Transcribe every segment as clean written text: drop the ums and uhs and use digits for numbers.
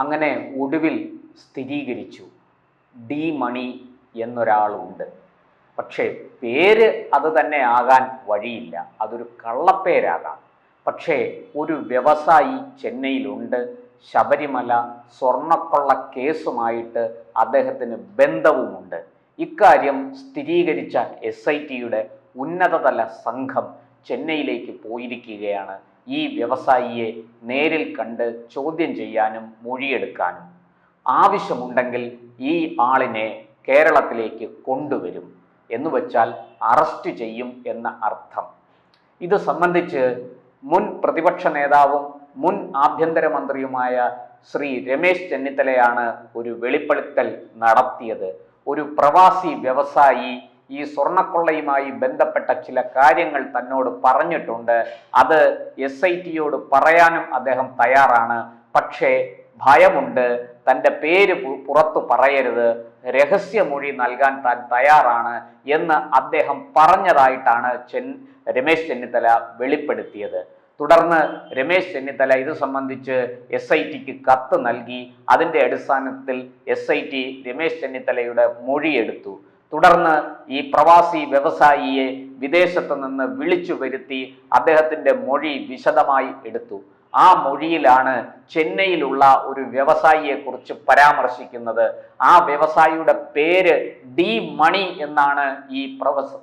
അങ്ങനെ ഒടുവിൽ സ്ഥിരീകരിച്ചു, ഡി മണി എന്നൊരാളുണ്ട്. പക്ഷേ പേര് അത് തന്നെ ആകാൻ വഴിയില്ല, അതൊരു കള്ളപ്പേരാകാം. പക്ഷേ ഒരു വ്യവസായി ചെന്നൈയിലുണ്ട്. ശബരിമല സ്വർണ്ണക്കൊള്ള കേസുമായിട്ട് അദ്ദേഹത്തിന് ബന്ധവുമുണ്ട്. ഇക്കാര്യം സ്ഥിരീകരിച്ച SITയുടെ ഉന്നതതല സംഘം ചെന്നൈയിലേക്ക് പോയിരിക്കുകയാണ്, ഈ വ്യവസായിയെ നേരിൽ കണ്ട് ചോദ്യം ചെയ്യാനും മൊഴിയെടുക്കാനും. ആവശ്യമുണ്ടെങ്കിൽ ഈ ആളിനെ കേരളത്തിലേക്ക് കൊണ്ടുവരും, എന്നുവെച്ചാൽ അറസ്റ്റ് ചെയ്യും എന്ന അർത്ഥം. ഇത് സംബന്ധിച്ച് മുൻ പ്രതിപക്ഷ നേതാവും മുൻ ആഭ്യന്തരമന്ത്രിയുമായ ശ്രീ രമേശ് ചെന്നിത്തലയാണ് ഒരു വെളിപ്പെടുത്തൽ നടത്തിയത്. ഒരു പ്രവാസി വ്യവസായി ഈ സ്വർണ്ണക്കൊള്ളയുമായി ബന്ധപ്പെട്ട ചില കാര്യങ്ങൾ തന്നോട് പറഞ്ഞിട്ടുണ്ട്. അത് SITയോട് പറയാനും അദ്ദേഹം തയ്യാറാണ്. പക്ഷേ ഭയമുണ്ട്, തൻ്റെ പേര് പുറത്തു പറയരുത്, രഹസ്യമൊഴി നൽകാൻ താൻ തയ്യാറാണ് എന്ന് അദ്ദേഹം പറഞ്ഞതായിട്ടാണ് രമേശ് ചെന്നിത്തല വെളിപ്പെടുത്തിയത്. തുടർന്ന് രമേശ് ചെന്നിത്തല ഇത് സംബന്ധിച്ച് SITക്ക് കത്ത് നൽകി. അതിൻ്റെ അടിസ്ഥാനത്തിൽ SIT രമേശ് ചെന്നിത്തലയുടെ മൊഴിയെടുത്തു. തുടർന്ന് ഈ പ്രവാസി വ്യവസായിയെ വിദേശത്ത് നിന്ന് വിളിച്ചു വരുത്തി അദ്ദേഹത്തിൻ്റെ മൊഴി വിശദമായി എടുത്തു. ആ മൊഴിയിലാണ് ചെന്നൈയിലുള്ള ഒരു വ്യവസായിയെക്കുറിച്ച് പരാമർശിക്കുന്നത്. ആ വ്യവസായിയുടെ പേര് ഡി മണി എന്നാണ് ഈ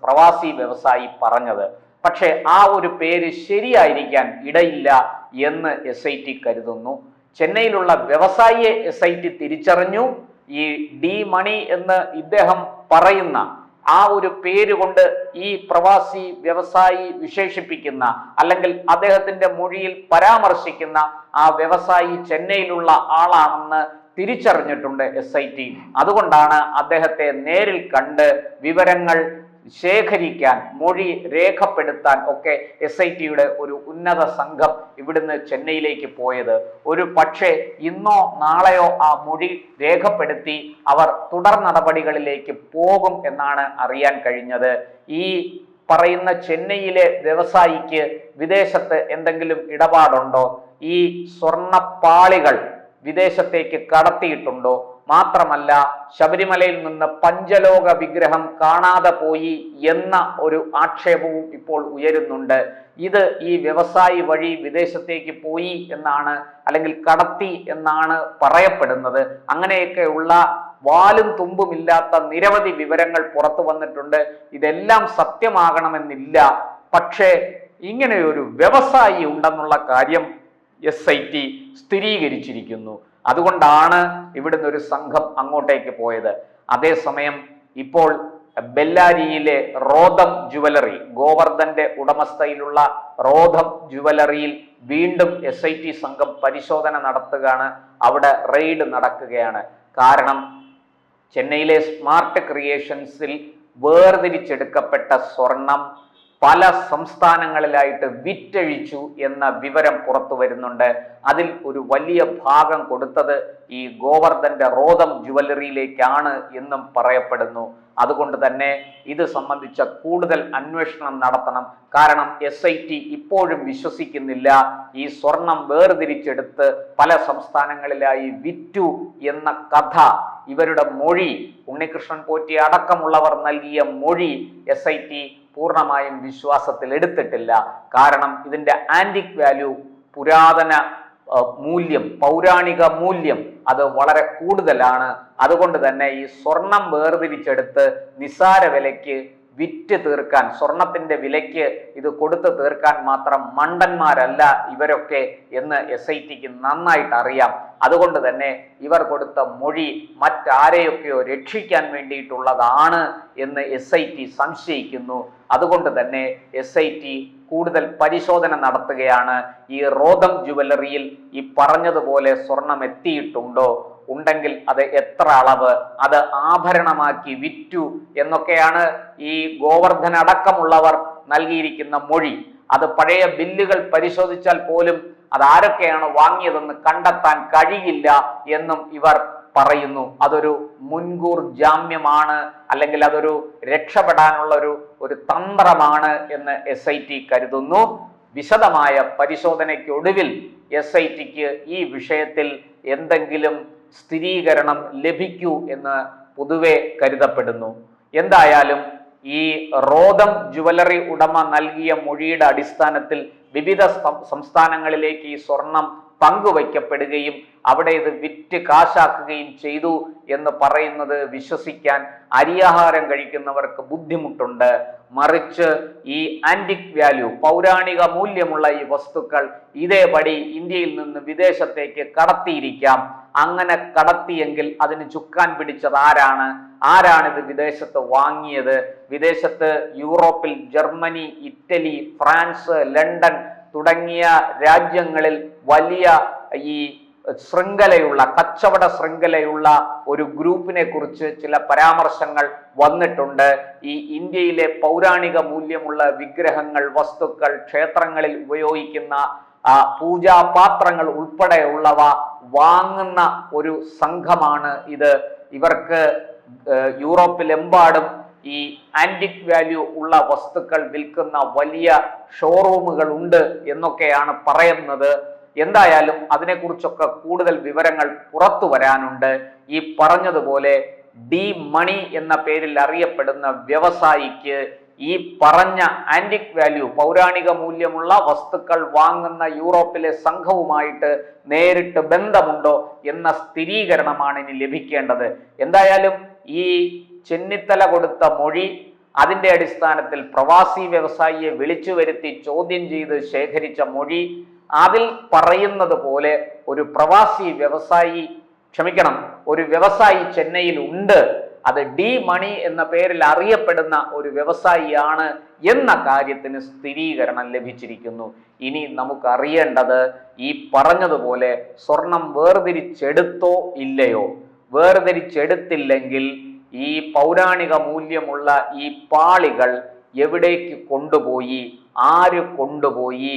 പ്രവാസി വ്യവസായി പറഞ്ഞത്. പക്ഷേ ആ ഒരു പേര് ശരിയായിരിക്കാൻ ഇടയില്ല എന്ന് SIT കരുതുന്നു. ചെന്നൈയിലുള്ള വ്യവസായിയെ SIT തിരിച്ചറിഞ്ഞു. ഈ ഡി മണി എന്ന് ഇദ്ദേഹം പറയുന്ന ആ ഒരു പേര് കൊണ്ട് ഈ പ്രവാസി വ്യവസായി വിശേഷിപ്പിക്കുന്ന അല്ലെങ്കിൽ അദ്ദേഹത്തിന്റെ മൊഴിയിൽ പരാമർശിക്കുന്ന ആ വ്യവസായി ചെന്നൈയിലുള്ള ആളാണെന്ന് തിരിച്ചറിഞ്ഞിട്ടുണ്ട് SIT. അതുകൊണ്ടാണ് അദ്ദേഹത്തെ നേരിൽ കണ്ട് വിവരങ്ങൾ ശേഖരിക്കാൻ, മൊഴി രേഖപ്പെടുത്താൻ ഒക്കെ SITയുടെ ഒരു ഉന്നത സംഘം ഇവിടുന്ന് ചെന്നൈയിലേക്ക് പോയത്. ഒരു പക്ഷേ ഇന്നോ നാളെയോ ആ മൊഴി രേഖപ്പെടുത്തി അവർ തുടർ നടപടികളിലേക്ക് പോകും എന്നാണ് അറിയാൻ കഴിഞ്ഞത്. ഈ പറയുന്ന ചെന്നൈയിലെ വ്യവസായിക്ക് വിദേശത്ത് എന്തെങ്കിലും ഇടപാടുണ്ടോ? ഈ സ്വർണ്ണപ്പാളികൾ വിദേശത്തേക്ക് കടത്തിയിട്ടുണ്ടോ? മാത്രമല്ല ശബരിമലയിൽ നിന്ന് പഞ്ചലോക വിഗ്രഹം കാണാതെ പോയി എന്ന ഒരു ആക്ഷേപവും ഇപ്പോൾ ഉയരുന്നുണ്ട്. ഇത് ഈ വ്യവസായി വഴി വിദേശത്തേക്ക് പോയി എന്നാണ്, അല്ലെങ്കിൽ കടത്തി എന്നാണ് പറയപ്പെടുന്നത്. അങ്ങനെയൊക്കെയുള്ള വാലും തുമ്പുമില്ലാത്ത നിരവധി വിവരങ്ങൾ പുറത്തു വന്നിട്ടുണ്ട്. ഇതെല്ലാം സത്യമാകണമെന്നില്ല. പക്ഷേ ഇങ്ങനെയൊരു വ്യവസായി ഉണ്ടെന്നുള്ള കാര്യം SIT സ്ഥിരീകരിച്ചിരിക്കുന്നു. അതുകൊണ്ടാണ് ഇവിടുന്ന് ഒരു സംഘം അങ്ങോട്ടേക്ക് പോയത്. അതേസമയം ഇപ്പോൾ ബെല്ലാരിയിലെ റോദം ജുവലറി, ഗോവർദ്ധന്റെ ഉടമസ്ഥയിലുള്ള റോദം ജുവലറിയിൽ വീണ്ടും SIT സംഘം പരിശോധന നടത്തുകയാണ്. അവിടെ റെയ്ഡ് നടക്കുകയാണ്. കാരണം ചെന്നൈയിലെ സ്മാർട്ട് ക്രിയേഷൻസിൽ വേർതിരിച്ചെടുക്കപ്പെട്ട സ്വർണം പല സംസ്ഥാനങ്ങളിലായിട്ട് വിറ്റഴിച്ചു എന്ന വിവരം പുറത്തു വരുന്നുണ്ട്. അതിൽ ഒരു വലിയ ഭാഗം കൊടുത്തത് ഈ ഗോവർദ്ധന്റെ റോദം ജുവലറിയിലേക്കാണ് എന്നും പറയപ്പെടുന്നു. അതുകൊണ്ട് തന്നെ ഇത് സംബന്ധിച്ച കൂടുതൽ അന്വേഷണം നടത്തണം. കാരണം SIT ഇപ്പോഴും വിശ്വസിക്കുന്നില്ല ഈ സ്വർണം വേർതിരിച്ചെടുത്ത് പല സംസ്ഥാനങ്ങളിലായി വിറ്റു എന്ന കഥ. ഇവരുടെ മൊഴി, ഉണ്ണികൃഷ്ണൻ പോറ്റി അടക്കമുള്ളവർ നൽകിയ മൊഴി SIT പൂർണ്ണമായും വിശ്വാസത്തിൽ എടുത്തിട്ടില്ല. കാരണം ഇതിൻ്റെ ആന്റിക് വാല്യൂ, പുരാതന മൂല്യം, പൗരാണിക മൂല്യം അത് വളരെ കൂടുതലാണ്. അതുകൊണ്ട് തന്നെ ഈ സ്വർണം വേർതിരിച്ചെടുത്ത് നിസ്സാര വിലയ്ക്ക് വിറ്റ് തീർക്കാൻ, സ്വർണത്തിന്റെ വിലയ്ക്ക് ഇത് കൊടുത്തു തീർക്കാൻ മാത്രം മണ്ടന്മാരല്ല ഇവരൊക്കെ എന്ന് SITക്ക് നന്നായിട്ട് അറിയാം. അതുകൊണ്ട് തന്നെ ഇവർ കൊടുത്ത മൊഴി മറ്റാരെയൊക്കെയോ രക്ഷിക്കാൻ വേണ്ടിയിട്ടുള്ളതാണ് എന്ന് SIT സംശയിക്കുന്നു. അതുകൊണ്ട് തന്നെ SIT കൂടുതൽ പരിശോധന നടത്തുകയാണ്. ഈ റോദം ജുവലറിയിൽ ഈ പറഞ്ഞതുപോലെ സ്വർണം എത്തിയിട്ടുണ്ടോ, ഉണ്ടെങ്കിൽ അത് എത്ര അളവ്, അത് ആഭരണമാക്കി വിറ്റു എന്നൊക്കെയാണ് ഈ ഗോവർദ്ധൻ അടക്കമുള്ളവർ നൽകിയിരിക്കുന്ന മൊഴി. അത് പഴയ ബില്ലുകൾ പരിശോധിച്ചാൽ പോലും അതാരൊക്കെയാണ് വാങ്ങിയതെന്ന് കണ്ടെത്താൻ കഴിയില്ല എന്നും ഇവർ പറയുന്നു. അതൊരു മുൻകൂർ ജാമ്യമാണ്, അല്ലെങ്കിൽ അതൊരു രക്ഷപ്പെടാനുള്ള ഒരു തന്ത്രമാണ് എന്ന് SIT കരുതുന്നു. വിശദമായ പരിശോധനയ്ക്കൊടുവിൽ SITക്ക് ഈ വിഷയത്തിൽ എന്തെങ്കിലും സ്ഥിരീകരണം ലഭിക്കൂ എന്ന് പൊതുവെ കരുതപ്പെടുന്നു. എന്തായാലും ഈ റോദം ജുവലറി ഉടമ നൽകിയ മൊഴിയുടെ അടിസ്ഥാനത്തിൽ വിവിധ സംസ്ഥാനങ്ങളിലേക്ക് ഈ സ്വർണം പങ്കുവയ്ക്കപ്പെടുകയും അവിടെ ഇത് വിറ്റ് കാശാക്കുകയും ചെയ്തു എന്ന് പറയുന്നത് വിശ്വസിക്കാൻ അരിയാഹാരം കഴിക്കുന്നവർക്ക് ബുദ്ധിമുട്ടുണ്ട്. മറിച്ച് ഈ ആന്റിക് വാല്യൂ, പൗരാണിക മൂല്യമുള്ള ഈ വസ്തുക്കൾ ഇതേപടി ഇന്ത്യയിൽ നിന്ന് വിദേശത്തേക്ക് കടത്തിയിരിക്കാം. അങ്ങനെ കടത്തിയെങ്കിൽ അതിന് ചുക്കാൻ പിടിച്ചത് ആരാണിത് വിദേശത്ത് വാങ്ങിയത്? വിദേശത്ത് യൂറോപ്പിൽ ജർമ്മനി, ഇറ്റലി, ഫ്രാൻസ്, ലണ്ടൻ തുടങ്ങിയ രാജ്യങ്ങളിൽ വലിയ ഈ ശൃംഖലയുള്ള, കച്ചവട ശൃംഖലയുള്ള ഒരു ഗ്രൂപ്പിനെ കുറിച്ച് ചില പരാമർശങ്ങൾ വന്നിട്ടുണ്ട്. ഈ ഇന്ത്യയിലെ പൗരാണിക മൂല്യമുള്ള വിഗ്രഹങ്ങൾ, വസ്തുക്കൾ, ക്ഷേത്രങ്ങളിൽ ഉപയോഗിക്കുന്ന പൂജാപാത്രങ്ങൾ ഉൾപ്പെടെയുള്ളവ വാങ്ങുന്ന ഒരു സംഘമാണ് ഇത്. ഇവർക്ക് യൂറോപ്പിലെമ്പാടും ഈ ആന്റിക് വാല്യൂ ഉള്ള വസ്തുക്കൾ വിൽക്കുന്ന വലിയ ഷോറൂമുകൾ ഉണ്ട് എന്നൊക്കെയാണ് പറയുന്നത്. എന്തായാലും അതിനെക്കുറിച്ചൊക്കെ കൂടുതൽ വിവരങ്ങൾ പുറത്തു വരാനുണ്ട്. ഈ പറഞ്ഞതുപോലെ ഡി മണി എന്ന പേരിൽ അറിയപ്പെടുന്ന വ്യവസായിക്ക് ഈ പറഞ്ഞ ആന്റിക് വാല്യൂ, പൗരാണിക മൂല്യമുള്ള വസ്തുക്കൾ വാങ്ങുന്ന യൂറോപ്പിലെ സംഘവുമായിട്ട് നേരിട്ട് ബന്ധമുണ്ടോ എന്ന സ്ഥിരീകരണമാണ് ഇനി ലഭിക്കേണ്ടത്. എന്തായാലും ഈ ചെന്നിത്തല കൊടുത്ത മൊഴി, അതിൻ്റെ അടിസ്ഥാനത്തിൽ പ്രവാസി വ്യവസായിയെ വിളിച്ചു വരുത്തി ചോദ്യം ചെയ്ത് ശേഖരിച്ച മൊഴി, അതിൽ പറയുന്നത് പോലെ ഒരു വ്യവസായി ചെന്നൈയിൽ ഉണ്ട്. അത് ഡി മണി എന്ന പേരിൽ അറിയപ്പെടുന്ന ഒരു വ്യവസായിയാണ് എന്ന കാര്യത്തിന് സ്ഥിരീകരണം ലഭിച്ചിരിക്കുന്നു. ഇനി നമുക്ക് അറിയേണ്ടത് ഈ പറഞ്ഞതുപോലെ സ്വർണം വേർതിരിച്ചെടുത്തോ ഇല്ലയോ. വേർതിരിച്ചെടുത്തില്ലെങ്കിൽ ഈ പൗരാണിക മൂല്യമുള്ള ഈ പാളികൾ എവിടേക്ക് കൊണ്ടുപോയി, ആര് കൊണ്ടുപോയി,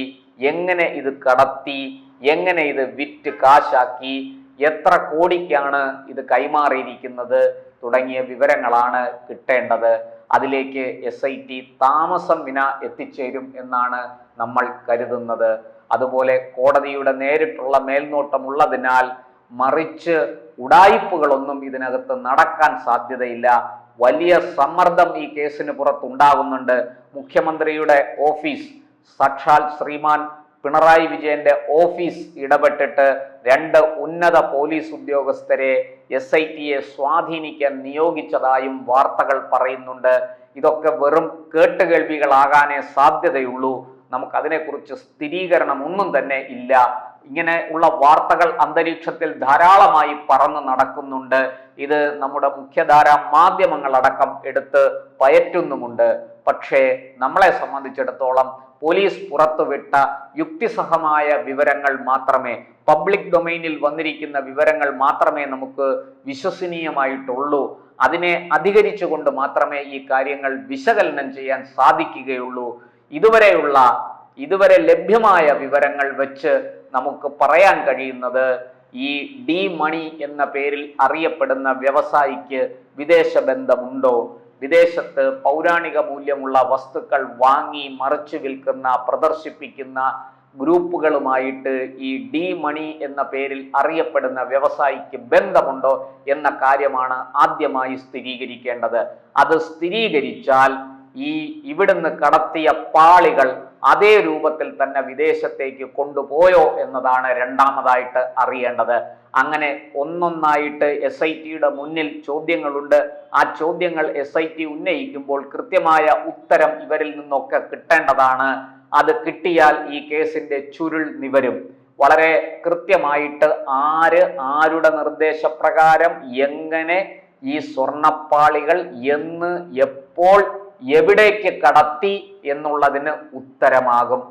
എങ്ങനെ ഇത് കടത്തി, എങ്ങനെ ഇത് വിറ്റ് കാശാക്കി, എത്ര കോടിക്കാണ് ഇത് കൈമാറിയിരിക്കുന്നത് തുടങ്ങിയ വിവരങ്ങളാണ് കിട്ടേണ്ടത്. അതിലേക്ക് SIT താമസം വിന എത്തിച്ചേരും എന്നാണ് നമ്മൾ കരുതുന്നത്. അതുപോലെ കോടതിയുടെ നേരിട്ടുള്ള മേൽനോട്ടമുള്ളതിനാൽ മറിച്ച് ഉഡായിപ്പുകളൊന്നും ഇതിനകത്ത് നടക്കാൻ സാധ്യതയില്ല. വലിയ സമ്മർദ്ദം ഈ കേസിന് പുറത്തുണ്ടാകുന്നുണ്ട്. മുഖ്യമന്ത്രിയുടെ ഓഫീസ്, സാക്ഷാൽ ശ്രീമാൻ പിണറായി വിജയന്റെ ഓഫീസ് ഇടപെട്ടിട്ട് 2 ഉന്നത പോലീസ് ഉദ്യോഗസ്ഥരെ SITയെ സ്വാധീനിക്കാൻ നിയോഗിച്ചതായും വാർത്തകൾ പറയുന്നുണ്ട്. ഇതൊക്കെ വെറും കേട്ടുകേൾവികളാകാനേ സാധ്യതയുള്ളൂ. നമുക്കതിനെക്കുറിച്ച് സ്ഥിരീകരണം ഒന്നും തന്നെ ഇല്ല. ഇങ്ങനെ ഉള്ള വാർത്തകൾ അന്തരീക്ഷത്തിൽ ധാരാളമായി പറന്നു നടക്കുന്നുണ്ട്. ഇത് നമ്മുടെ മുഖ്യധാരാ മാധ്യമങ്ങളടക്കം എടുത്ത് പയറ്റുന്നുമുണ്ട്. പക്ഷേ നമ്മളെ സംബന്ധിച്ചിടത്തോളം പോലീസ് പുറത്തുവിട്ട യുക്തിസഹമായ വിവരങ്ങൾ മാത്രമേ, പബ്ലിക് ഡൊമൈനിൽ വന്നിരിക്കുന്ന വിവരങ്ങൾ മാത്രമേ നമുക്ക് വിശ്വസനീയമായിട്ടുള്ളൂ. അതിനെ അധികരിച്ചുകൊണ്ട് മാത്രമേ ഈ കാര്യങ്ങൾ വിശകലനം ചെയ്യാൻ സാധിക്കുകയുള്ളൂ. ഇതുവരെ ലഭ്യമായ വിവരങ്ങൾ വെച്ച് നമുക്ക് പറയാൻ കഴിയുന്നത് ഈ ഡി മണി എന്ന പേരിൽ അറിയപ്പെടുന്ന വ്യവസായിക്ക് വിദേശ ബന്ധമുണ്ടോ, വിദേശത്ത് പൗരാണിക മൂല്യമുള്ള വസ്തുക്കൾ വാങ്ങി മറിച്ചു വിൽക്കുന്ന, പ്രദർശിപ്പിക്കുന്ന ഗ്രൂപ്പുകളുമായിട്ട് ഈ ഡി മണി എന്ന പേരിൽ അറിയപ്പെടുന്ന വ്യവസായിക്ക് ബന്ധമുണ്ടോ എന്ന കാര്യമാണ് ആദ്യമായി സ്ഥിരീകരിക്കേണ്ടത്. അത് സ്ഥിരീകരിച്ചാൽ ഇവിടുന്ന് കടത്തിയ പാളികൾ അതേ രൂപത്തിൽ തന്നെ വിദേശത്തേക്ക് കൊണ്ടുപോയോ എന്നതാണ് രണ്ടാമതായിട്ട് അറിയേണ്ടത്. അങ്ങനെ ഒന്നൊന്നായിട്ട് SITയുടെ മുന്നിൽ ചോദ്യങ്ങളുണ്ട്. ആ ചോദ്യങ്ങൾ SIT ഉന്നയിക്കുമ്പോൾ കൃത്യമായ ഉത്തരം ഇവരിൽ നിന്നൊക്കെ കിട്ടേണ്ടതാണ്. അത് കിട്ടിയാൽ ഈ കേസിന്റെ ചുരുൾ നിവരും. വളരെ കൃത്യമായിട്ട് ആരുടെ നിർദ്ദേശപ്രകാരം എങ്ങനെ ഈ സ്വർണപ്പാളികൾ എന്ന്, എപ്പോൾ, എവിടേക്ക് കടത്തി എന്നുള്ളതിന് ഉത്തരമാകും.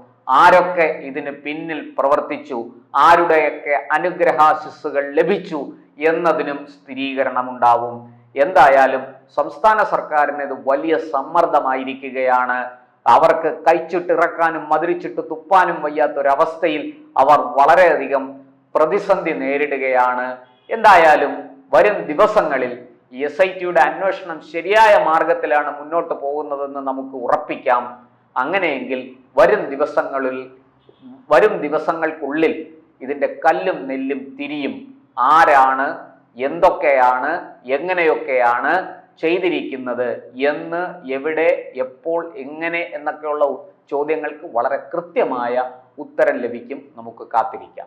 ആരൊക്കെ ഇതിന് പിന്നിൽ പ്രവർത്തിച്ചു, ആരുടെയൊക്കെ അനുഗ്രഹാശിസ്സുകൾ ലഭിച്ചു എന്നതിനും സ്ഥിരീകരണമുണ്ടാവും. എന്തായാലും സംസ്ഥാന സർക്കാരിന് ഇത് വലിയ സമ്മർദ്ദമായിരിക്കുകയാണ്. അവർക്ക് കൈച്ചിട്ടിറക്കാനും മതിരിച്ചിട്ട് തുപ്പാനും വയ്യാത്തൊരവസ്ഥയിൽ അവർ വളരെയധികം പ്രതിസന്ധി നേരിടുകയാണ്. എന്തായാലും വരും ദിവസങ്ങളിൽ SITയുടെ അന്വേഷണം ശരിയായ മാർഗത്തിലാണ് മുന്നോട്ട് പോകുന്നതെന്ന് നമുക്ക് ഉറപ്പിക്കാം. അങ്ങനെയെങ്കിൽ വരും ദിവസങ്ങൾക്കുള്ളിൽ ഇതിൻ്റെ കല്ലും നെല്ലും തിരിയും. ആരാണ്, എന്തൊക്കെയാണ്, എങ്ങനെയൊക്കെയാണ് ചെയ്തിരിക്കുന്നത് എന്ന്, എവിടെ, എപ്പോൾ, എങ്ങനെ എന്നൊക്കെയുള്ള ചോദ്യങ്ങൾക്ക് വളരെ കൃത്യമായ ഉത്തരം ലഭിക്കും. നമുക്ക് കാത്തിരിക്കാം.